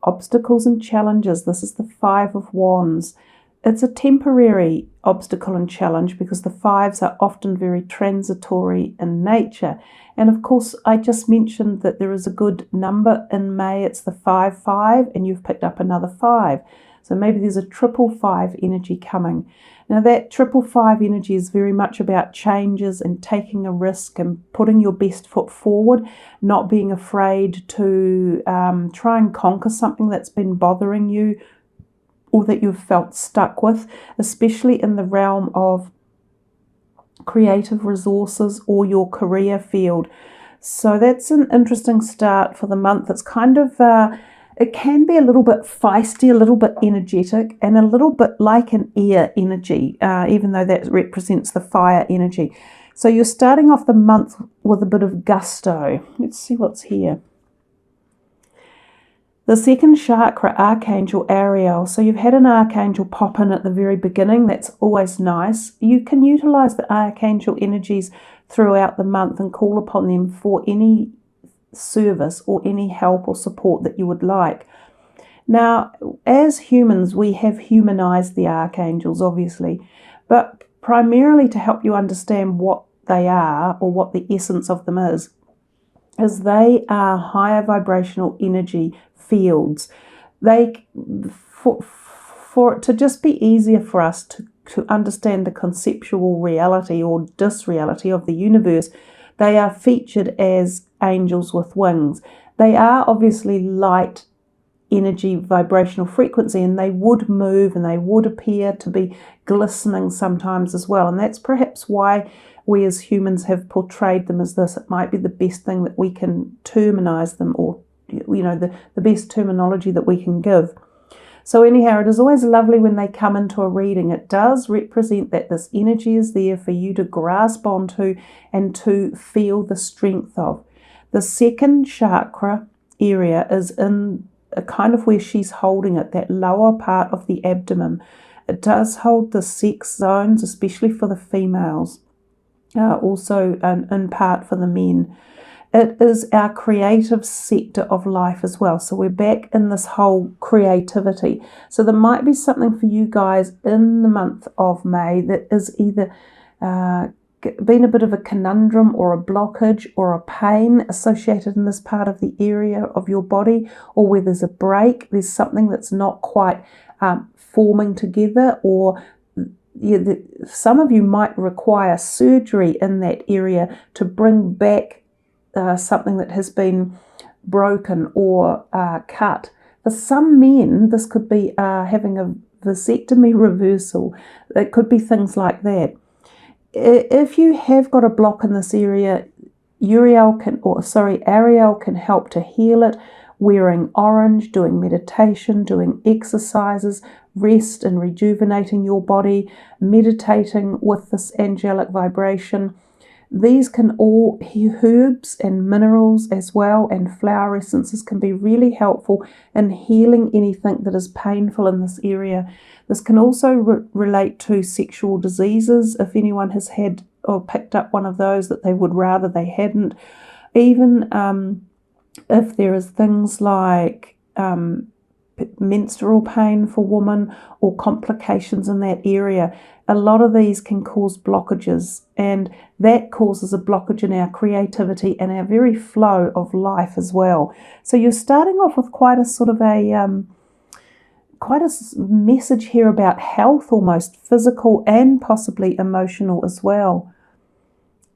obstacles and challenges. This is the Five of Wands. It's a temporary obstacle and challenge because the fives are often very transitory in nature. And of course, I just mentioned that there is a good number in May. It's the 5-5, and you've picked up another 5. So maybe there's a 555 energy coming. Now that 555 energy is very much about changes and taking a risk and putting your best foot forward, not being afraid to try and conquer something that's been bothering you or that you've felt stuck with, especially in the realm of creative resources or your career field. So that's an interesting start for the month. It's kind of, it can be a little bit feisty, a little bit energetic, and a little bit like an air energy, even though that represents the fire energy. So you're starting off the month with a bit of gusto. Let's see what's here. The second chakra, Archangel Ariel. So you've had an archangel pop in at the very beginning. That's always nice. You can utilize the archangel energies throughout the month and call upon them for any service or any help or support that you would like. Now, as humans, we have humanized the archangels, obviously, but primarily to help you understand what they are or what the essence of them is they are higher vibrational energy fields. They, for it to just be easier for us to understand the conceptual reality or disreality of the universe, they are featured as angels with wings. They are obviously light energy vibrational frequency, and they would move and they would appear to be glistening sometimes as well. And that's perhaps why we as humans have portrayed them as this. It might be the best thing that we can terminize them, or the best terminology that we can give. So anyhow, it is always lovely when they come into a reading. It does represent that this energy is there for you to grasp onto and to feel the strength of. The second chakra area is in a kind of where she's holding it, that lower part of the abdomen. It does hold the sex zones, especially for the females, also in part for the men. It is our creative sector of life as well. So we're back in this whole creativity. So there might be something for you guys in the month of May that is either been a bit of a conundrum or a blockage or a pain associated in this part of the area of your body, or where there's a break, there's something that's not quite forming together, or some of you might require surgery in that area to bring back something that has been broken or cut. For some men, this could be having a vasectomy reversal. It could be things like that. If you have got a block in this area, Ariel can help to heal it, wearing orange, doing meditation, doing exercises, rest and rejuvenating your body, meditating with this angelic vibration. These can all, herbs and minerals as well, and flower essences can be really helpful in healing anything that is painful in this area. This can also relate to sexual diseases, if anyone has had or picked up one of those that they would rather they hadn't. Even if there is things like menstrual pain for women or complications in that area, a lot of these can cause blockages, and that causes a blockage in our creativity and our very flow of life as well. So you're starting off with quite a sort of quite a message here about health, almost physical and possibly emotional as well.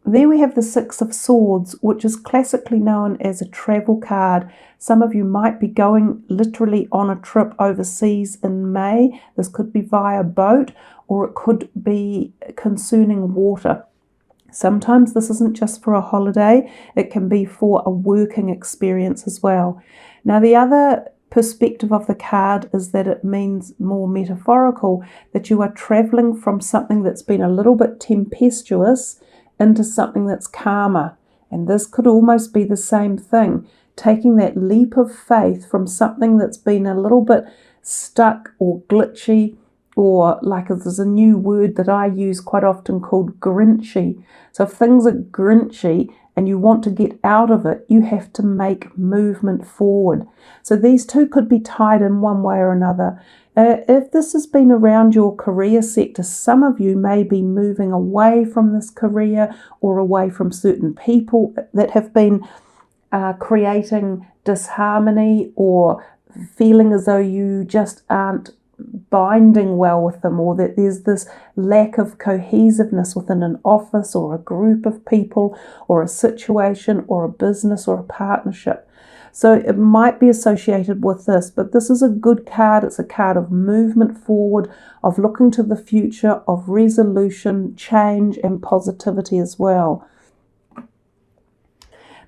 There we have the Six of Swords, which is classically known as a travel card. Some of you might be going literally on a trip overseas in May. This could be via boat, or it could be concerning water. Sometimes this isn't just for a holiday, it can be for a working experience as well. Now the other perspective of the card is that it means more metaphorical, that you are traveling from something that's been a little bit tempestuous into something that's calmer. And this could almost be the same thing, taking that leap of faith from something that's been a little bit stuck or glitchy or like there's a new word that I use quite often called grinchy. So if things are grinchy and you want to get out of it, you have to make movement forward. So these two could be tied in one way or another. If this has been around your career sector, some of you may be moving away from this career or away from certain people that have been creating disharmony or feeling as though you just aren't binding well with them, or that there's this lack of cohesiveness within an office or a group of people or a situation or a business or a partnership. So it might be associated with this, but this is a good card. It's a card of movement forward, of looking to the future, of resolution, change, and positivity as well.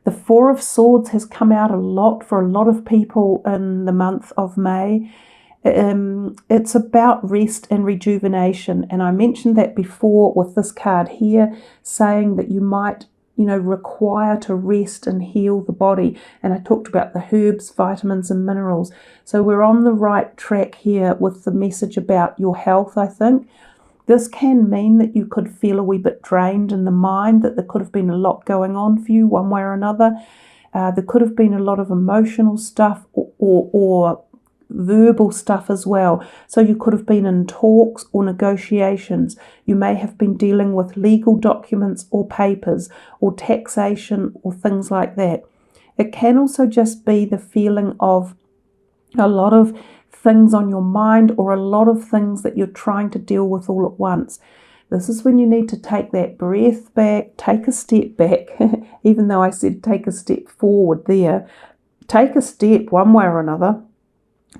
The Four of Swords has come out a lot for a lot of people in the month of May. It's about rest and rejuvenation, and I mentioned that before with this card here, saying that you might require to rest and heal the body. And I talked about the herbs, vitamins and minerals. So we're on the right track here with the message about your health, I think. This can mean that you could feel a wee bit drained in the mind, that there could have been a lot going on for you one way or another. There could have been a lot of emotional stuff or verbal stuff as well. So you could have been in talks or negotiations. You may have been dealing with legal documents or papers or taxation or things like that. It can also just be the feeling of a lot of things on your mind or a lot of things that you're trying to deal with all at once. This is when you need to take that breath back, take a step back, even though I said take a step forward there. Take a step one way or another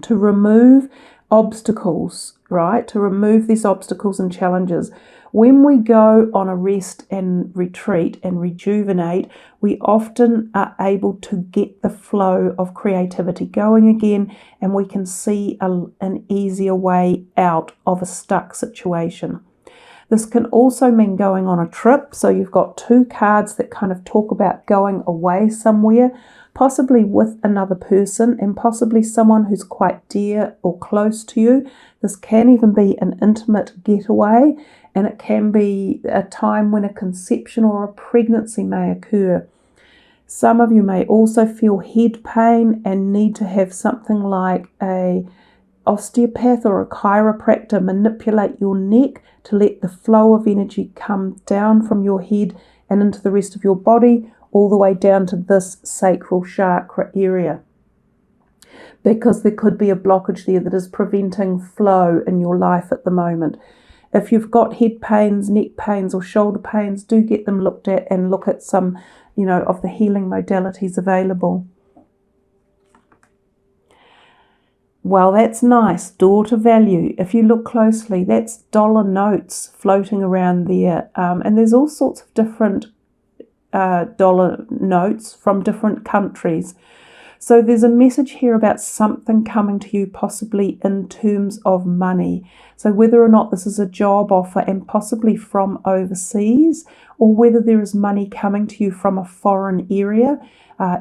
to remove obstacles, right? To remove these obstacles and challenges. When we go on a rest and retreat and rejuvenate, we often are able to get the flow of creativity going again, and we can see an easier way out of a stuck situation. This can also mean going on a trip. So you've got two cards that kind of talk about going away somewhere, possibly with another person and possibly someone who's quite dear or close to you. This can even be an intimate getaway, and it can be a time when a conception or a pregnancy may occur. Some of you may also feel head pain and need to have something like a osteopath or a chiropractor manipulate your neck to let the flow of energy come down from your head and into the rest of your body, all the way down to this sacral chakra area, because there could be a blockage there that is preventing flow in your life at the moment. If you've got head pains, neck pains or shoulder pains, do get them looked at and look at some, of the healing modalities available. Well, that's nice. Door to value. If you look closely, that's dollar notes floating around there. And there's all sorts of different dollar notes from different countries. So there's a message here about something coming to you possibly in terms of money. So whether or not this is a job offer and possibly from overseas, or whether there is money coming to you from a foreign area,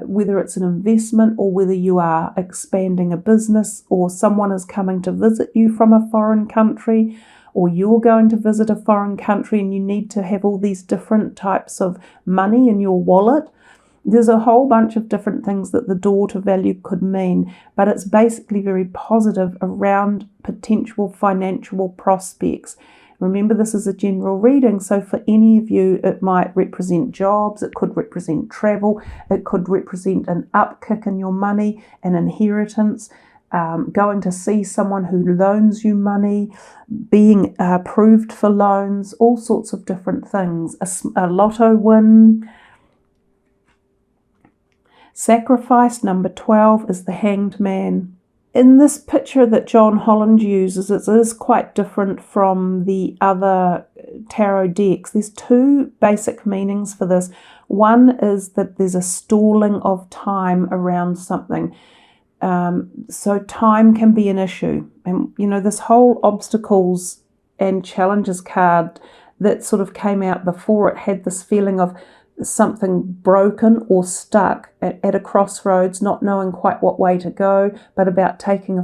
whether it's an investment or whether you are expanding a business or someone is coming to visit you from a foreign country, or you're going to visit a foreign country and you need to have all these different types of money in your wallet. There's a whole bunch of different things that the door to value could mean, but it's basically very positive around potential financial prospects. Remember, this is a general reading, so for any of you, it might represent jobs, it could represent travel, it could represent an upkick in your money, an inheritance, going to see someone who loans you money, being approved for loans, all sorts of different things, a lotto win. Sacrifice number 12 is the Hanged Man. In this picture that John Holland uses, it is quite different from the other tarot decks. There's two basic meanings for this. One is that there's a stalling of time around something. So time can be an issue. And, this whole obstacles and challenges card that sort of came out before, it had this feeling of something broken or stuck at a crossroads, not knowing quite what way to go, but about taking a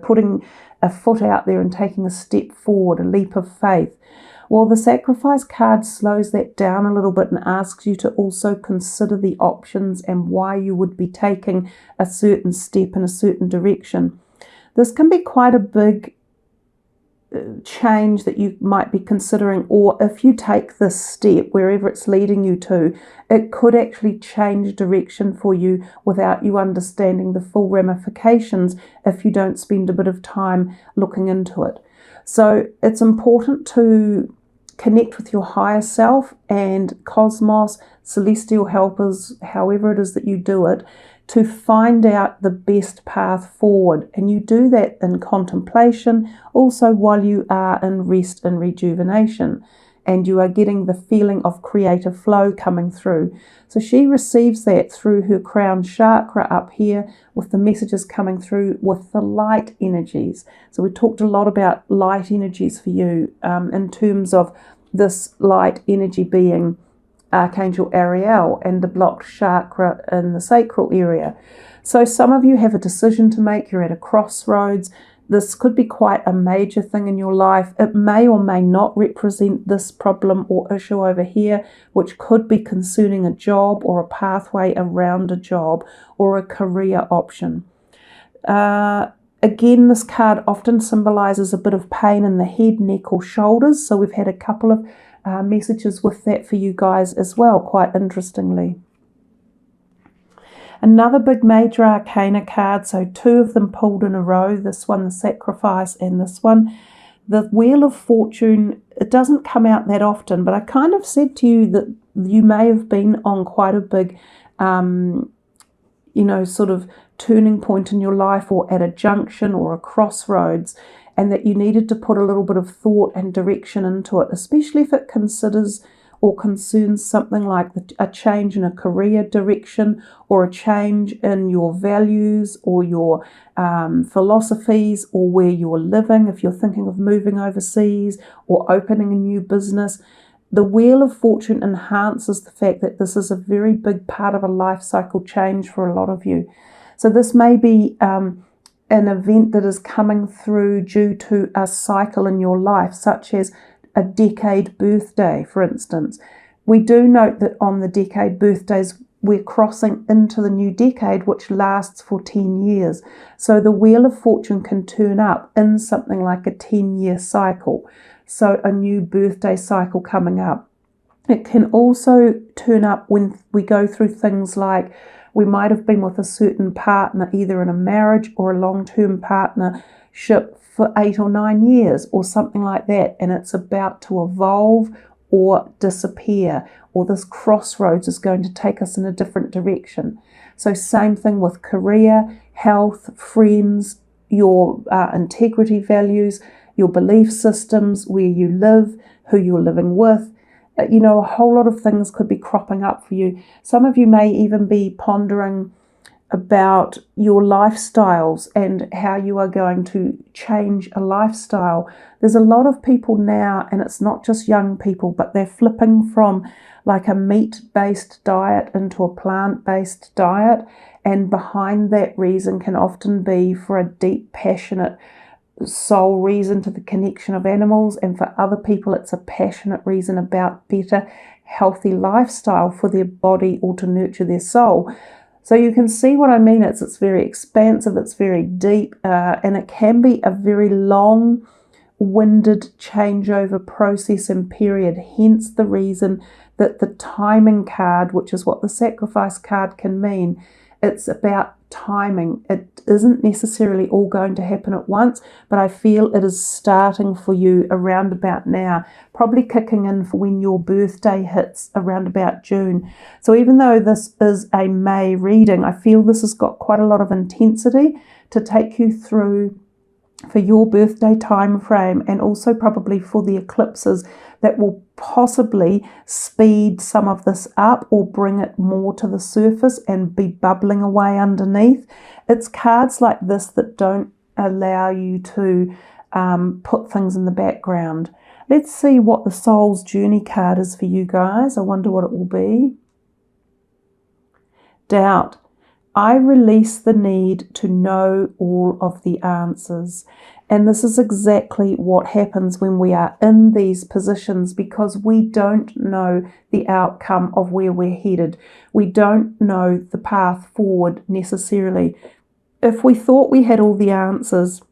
putting a foot out there and taking a step forward, a leap of faith. Well, the sacrifice card slows that down a little bit and asks you to also consider the options and why you would be taking a certain step in a certain direction. This can be quite a big change that you might be considering, or if you take this step wherever it's leading you to, it could actually change direction for you without you understanding the full ramifications if you don't spend a bit of time looking into it. So it's important to connect with your higher self and cosmos, celestial helpers, however it is that you do it, to find out the best path forward. And you do that in contemplation, also while you are in rest and rejuvenation, and you are getting the feeling of creative flow coming through. So she receives that through her crown chakra up here, with the messages coming through with the light energies. So we talked a lot about light energies for you in terms of this light energy being Archangel Ariel and the blocked chakra in the sacral area. So some of you have a decision to make. You're at a crossroads. This could be quite a major thing in your life. It may or may not represent this problem or issue over here, which could be concerning a job or a pathway around a job or a career option. Again, this card often symbolizes a bit of pain in the head, neck or shoulders. So we've had a couple of messages with that for you guys as well, quite interestingly. Another big major arcana card, so two of them pulled in a row, this one the sacrifice and this one. The Wheel of Fortune, it doesn't come out that often, but I kind of said to you that you may have been on quite a big sort of turning point in your life, or at a junction or a crossroads, and that you needed to put a little bit of thought and direction into it, especially if it considers or concerns something like a change in a career direction, or a change in your values or your philosophies, or where you're living, if you're thinking of moving overseas or opening a new business. The Wheel of Fortune enhances the fact that this is a very big part of a life cycle change for a lot of you. So this may be an event that is coming through due to a cycle in your life, such as a decade birthday, for instance. We do note that on the decade birthdays, we're crossing into the new decade, which lasts for 10 years. So the Wheel of Fortune can turn up in something like a 10-year cycle. So a new birthday cycle coming up. It can also turn up when we go through things like we might have been with a certain partner, either in a marriage or a long-term partnership for 8 or 9 years or something like that, and it's about to evolve or disappear, or this crossroads is going to take us in a different direction. So same thing with career, health, friends, your integrity values, your belief systems, where you live, who you're living with. A whole lot of things could be cropping up for you. Some of you may even be pondering about your lifestyles and how you are going to change a lifestyle. There's a lot of people now, and it's not just young people, but they're flipping from like a meat-based diet into a plant-based diet. And behind that reason can often be for a deep, passionate soul reason to the connection of animals, and for other people it's a passionate reason about better healthy lifestyle for their body or to nurture their soul. So you can see what I mean. It's very expansive, it's very deep, and it can be a very long-winded changeover process and period, hence the reason that the timing card, which is what the sacrifice card can mean, it's about timing. It isn't necessarily all going to happen at once, but I feel it is starting for you around about now, probably kicking in for when your birthday hits around about June. So even though this is a May reading, I feel this has got quite a lot of intensity to take you through for your birthday time frame, and also probably for the eclipses that will possibly speed some of this up or bring it more to the surface and be bubbling away underneath. It's cards like this that don't allow you to put things in the background. Let's see what the Soul's Journey card is for you guys. I wonder what it will be. Doubt. I release the need to know all of the answers. And this is exactly what happens when we are in these positions, because we don't know the outcome of where we're headed. We don't know the path forward necessarily. If we thought we had all the answers,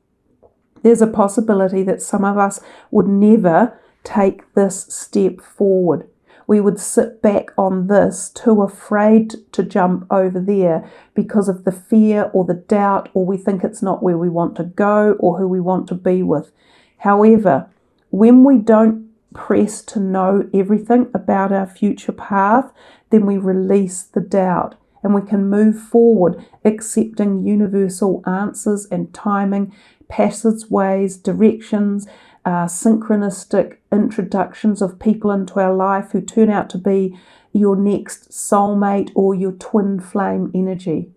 there's a possibility that some of us would never take this step forward. We would sit back on this, too afraid to jump over there because of the fear or the doubt, or we think it's not where we want to go or who we want to be with. However, when we don't press to know everything about our future path, then we release the doubt and we can move forward, accepting universal answers and timing, passageways, directions, synchronistic introductions of people into our life who turn out to be your next soulmate or your twin flame energy.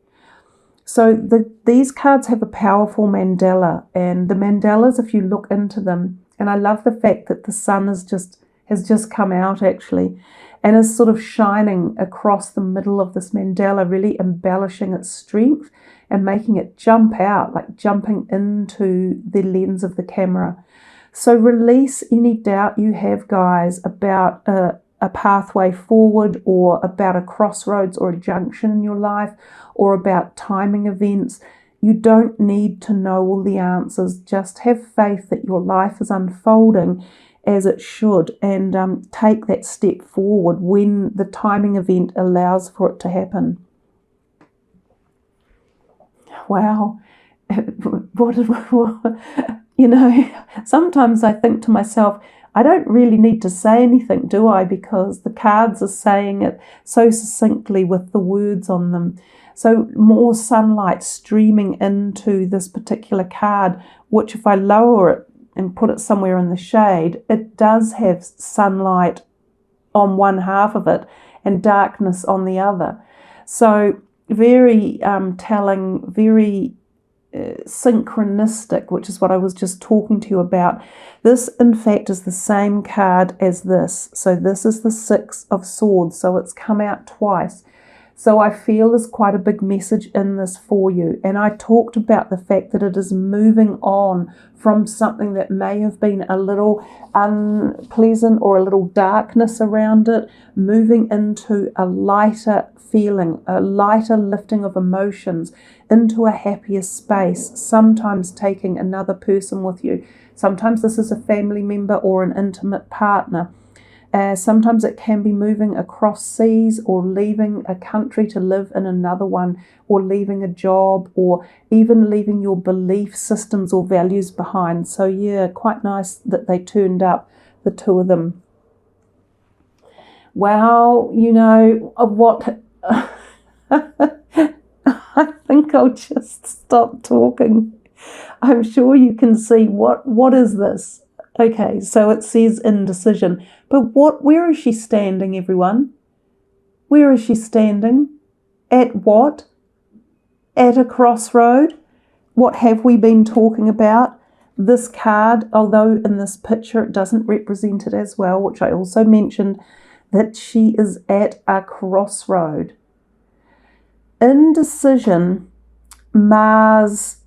So these cards have a powerful mandala, and the mandalas, if you look into them, and I love the fact that the sun has just come out actually, and is sort of shining across the middle of this mandala, really embellishing its strength and making it jump out, like jumping into the lens of the camera. So release any doubt you have, guys, about a pathway forward, or about a crossroads or a junction in your life, or about timing events. You don't need to know all the answers. Just have faith that your life is unfolding as it should, and take that step forward when the timing event allows for it to happen. Wow. You know, sometimes I think to myself, I don't really need to say anything, do I? Because the cards are saying it so succinctly with the words on them. So more sunlight streaming into this particular card, which if I lower it and put it somewhere in the shade, it does have sunlight on one half of it and darkness on the other. So very telling, very synchronistic, which is what I was just talking to you about. This, in fact, is the same card as this. So this is the Six of Swords. So it's come out twice. So I feel there's quite a big message in this for you. And I talked about the fact that it is moving on from something that may have been a little unpleasant or a little darkness around it, moving into a lighter feeling, a lighter lifting of emotions, into a happier space, sometimes taking another person with you. Sometimes this is a family member or an intimate partner. Sometimes it can be moving across seas, or leaving a country to live in another one, or leaving a job, or even leaving your belief systems or values behind. So yeah, quite nice that they turned up, the two of them. Wow, you know what? I think I'll just stop talking. I'm sure you can see what is this? Okay, so it says indecision. But where is she standing, everyone? Where is she standing? At what? At a crossroad? What have we been talking about? This card, although in this picture it doesn't represent it as well, which I also mentioned, that she is at a crossroad. Indecision mars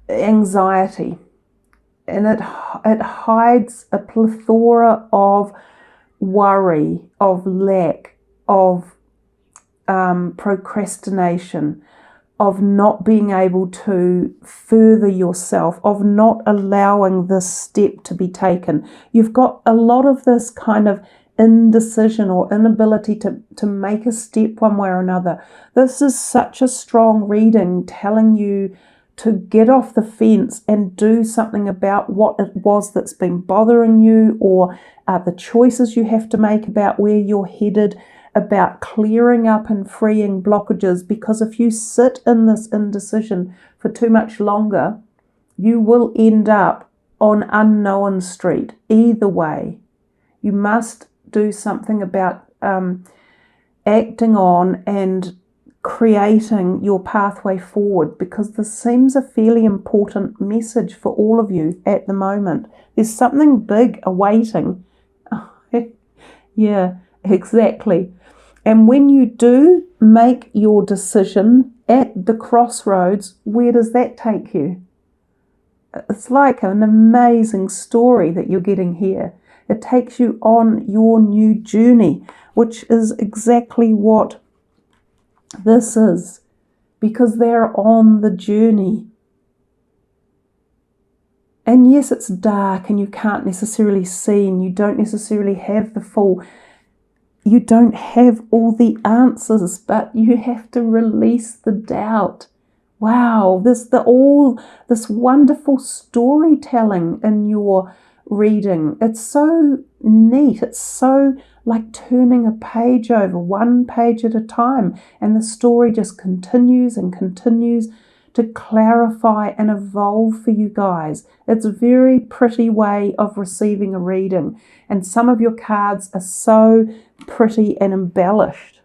anxiety, and it hides a plethora of worry, of lack, of procrastination, of not being able to further yourself, of not allowing this step to be taken. You've got a lot of this kind of indecision or inability to make a step one way or another. This is such a strong reading telling you to get off the fence and do something about what it was that's been bothering you, or the choices you have to make about where you're headed, about clearing up and freeing blockages. Because if you sit in this indecision for too much longer, you will end up on unknown street. Either way, you must do something about acting on and creating your pathway forward, because this seems a fairly important message for all of you at the moment. There's something big awaiting. Yeah, exactly. And when you do make your decision at the crossroads, where does that take you? It's like an amazing story that you're getting here. It takes you on your new journey, which is exactly what this is, because they're on the journey. And yes, it's dark and you can't necessarily see, and you don't necessarily have you don't have all the answers, but you have to release the doubt. Wow, this wonderful storytelling in your reading. It's so neat. It's so like turning a page over, one page at a time, and the story just continues and continues to clarify and evolve for you guys. It's a very pretty way of receiving a reading, and some of your cards are so pretty and embellished.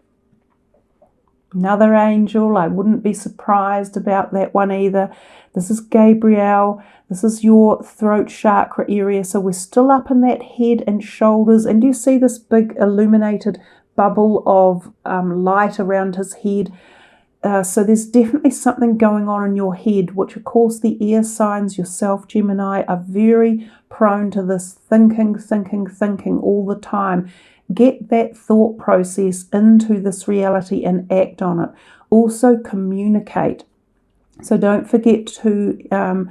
Another angel, I wouldn't be surprised about that one either. This is Gabriel. This is your throat chakra area. So we're still up in that head and shoulders. And do you see this big illuminated bubble of light around his head? So there's definitely something going on in your head, which of course the air signs, yourself, Gemini, are very prone to this thinking all the time. Get that thought process into this reality and act on it. Also communicate. So don't forget to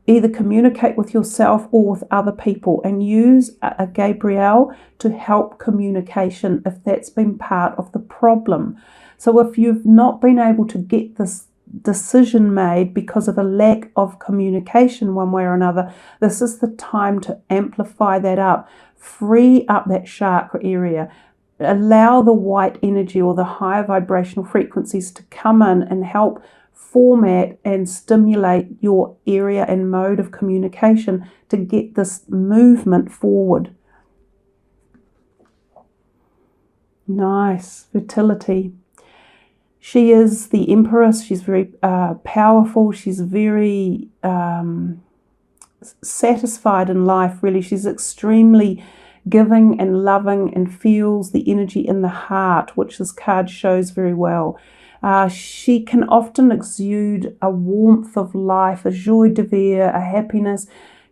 either communicate with yourself or with other people, and use a Gabriel to help communication if that's been part of the problem. So if you've not been able to get this decision made because of a lack of communication one way or another, this is the time to amplify that up. Free up that chakra area. Allow the white energy or the higher vibrational frequencies to come in and help format and stimulate your area and mode of communication to get this movement forward. Nice. Fertility. She is the Empress. She's very powerful. She's very satisfied in life, really. She's extremely giving and loving and feels the energy in the heart, which this card shows very well. She can often exude a warmth of life, a joie de vivre, a happiness,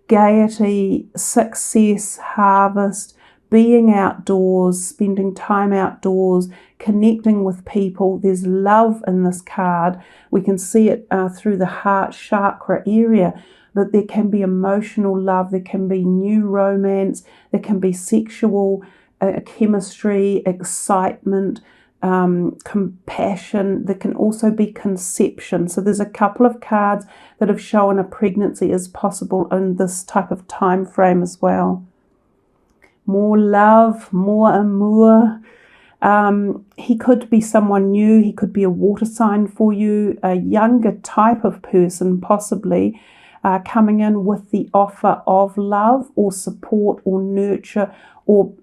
gaiety, success, harvest, being outdoors, spending time outdoors, connecting with people. There's love in this card. We can see it through the heart chakra area, but there can be emotional love, there can be new romance, there can be sexual chemistry, excitement, compassion. There can also be conception. So there's a couple of cards that have shown a pregnancy is possible in this type of time frame as well. More love, more amour. He could be someone new. He could be a water sign for you, a younger type of person possibly, coming in with the offer of love or support or nurture or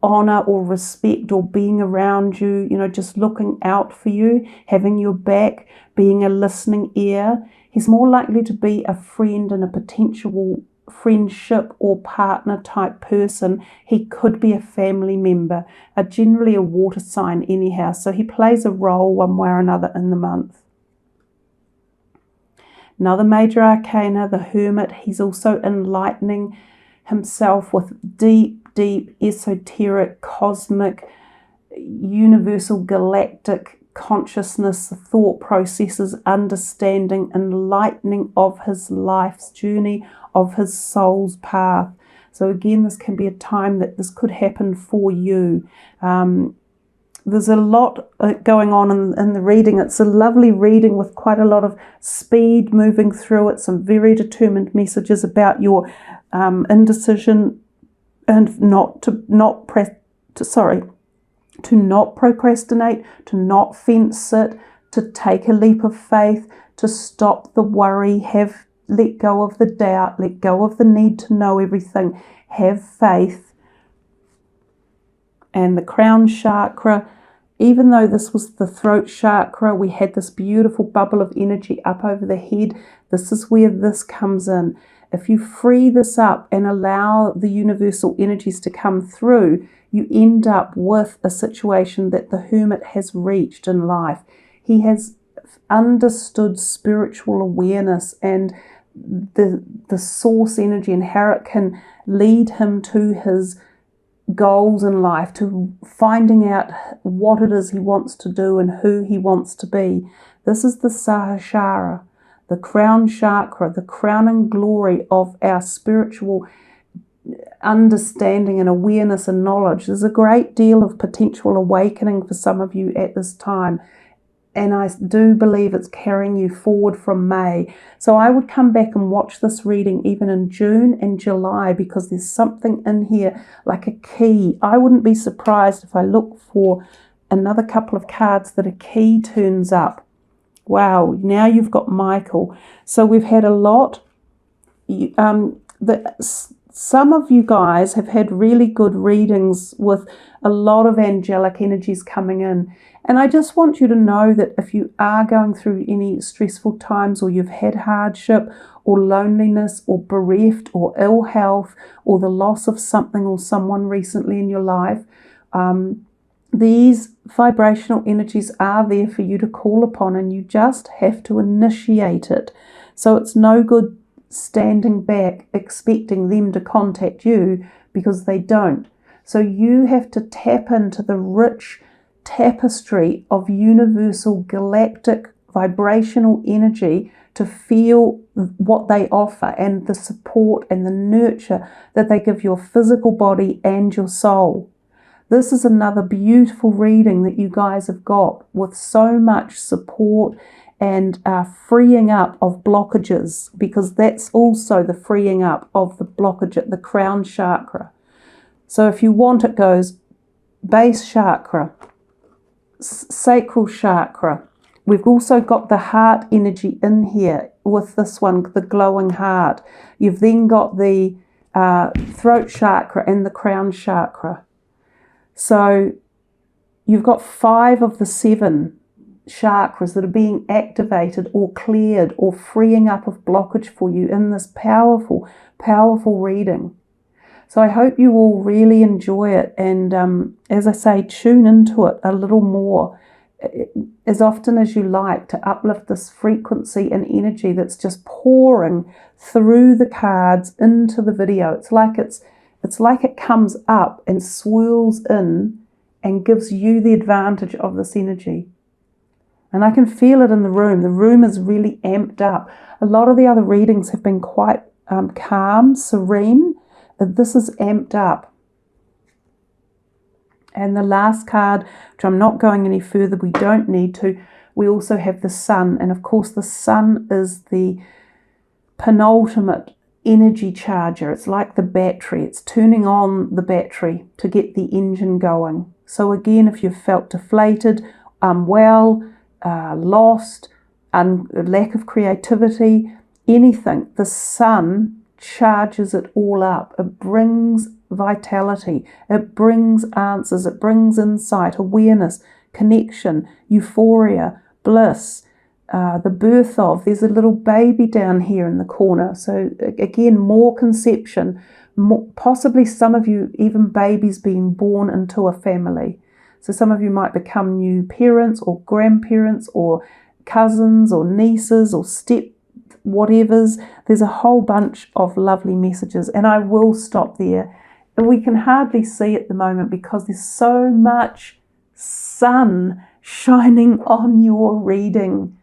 honor or respect or being around you, just looking out for you, having your back, being a listening ear. He's more likely to be a friend and a potential friendship or partner type person. He could be a family member, generally a water sign anyhow. So he plays a role one way or another in the month. Another major arcana, the Hermit. He's also enlightening himself with deep esoteric, cosmic, universal, galactic consciousness, thought processes, understanding, enlightening of his life's journey, of his soul's path. So again, this can be a time that this could happen for you. There's a lot going on in the reading. It's a lovely reading with quite a lot of speed moving through it, some very determined messages about your indecision and to not procrastinate, to not fence it, to take a leap of faith, to stop the worry, let go of the doubt, let go of the need to know everything, have faith. And the crown chakra, even though this was the throat chakra, we had this beautiful bubble of energy up over the head. This is where this comes in. If you free this up and allow the universal energies to come through, you end up with a situation that the hermit has reached in life. He has understood spiritual awareness and the source energy and how it can lead him to his goals in life, to finding out what it is he wants to do and who he wants to be. This is the Sahasrara, the crown chakra, the crowning glory of our spiritual understanding and awareness and knowledge. There's a great deal of potential awakening for some of you at this time, and I do believe it's carrying you forward from May. So I would come back and watch this reading even in June and July, because there's something in here like a key. I wouldn't be surprised if I look for another couple of cards that a key turns up. Wow, now you've got Michael. So we've had a lot. Some of you guys have had really good readings with a lot of angelic energies coming in. And I just want you to know that if you are going through any stressful times, or you've had hardship or loneliness or bereft or ill health or the loss of something or someone recently in your life, these vibrational energies are there for you to call upon, and you just have to initiate it. So it's no good standing back expecting them to contact you, because they don't. So you have to tap into the rich tapestry of universal galactic vibrational energy to feel what they offer and the support and the nurture that they give your physical body and your soul. This is another beautiful reading that you guys have got, with so much support and freeing up of blockages, because that's also the freeing up of the blockage at the crown chakra. So if you want, it goes base chakra, sacral chakra. We've also got the heart energy in here with this one, the glowing heart. You've then got the throat chakra and the crown chakra. So you've got 5 of the 7 chakras that are being activated or cleared or freeing up of blockage for you in this powerful, powerful reading. So I hope you all really enjoy it, and as I say, tune into it a little more as often as you like, to uplift this frequency and energy that's just pouring through the cards into the video. It's like it comes up and swirls in and gives you the advantage of this energy. And I can feel it in the room. The room is really amped up. A lot of the other readings have been quite calm, serene. This is amped up. And the last card, which I'm not going any further, we don't need to, we also have the sun. And of course the sun is the penultimate energy charger. It's like the battery. It's turning on the battery to get the engine going. So again, if you've felt deflated, unwell, lost, lack of creativity, anything, the sun charges it all up. It brings vitality, it brings answers, it brings insight, awareness, connection, euphoria, bliss, the birth of. There's a little baby down here in the corner. So again, more conception, possibly some of you even babies being born into a family. So some of you might become new parents or grandparents or cousins or nieces or step whatevers. There's a whole bunch of lovely messages, and I will stop there. And we can hardly see at the moment because there's so much sun shining on your reading.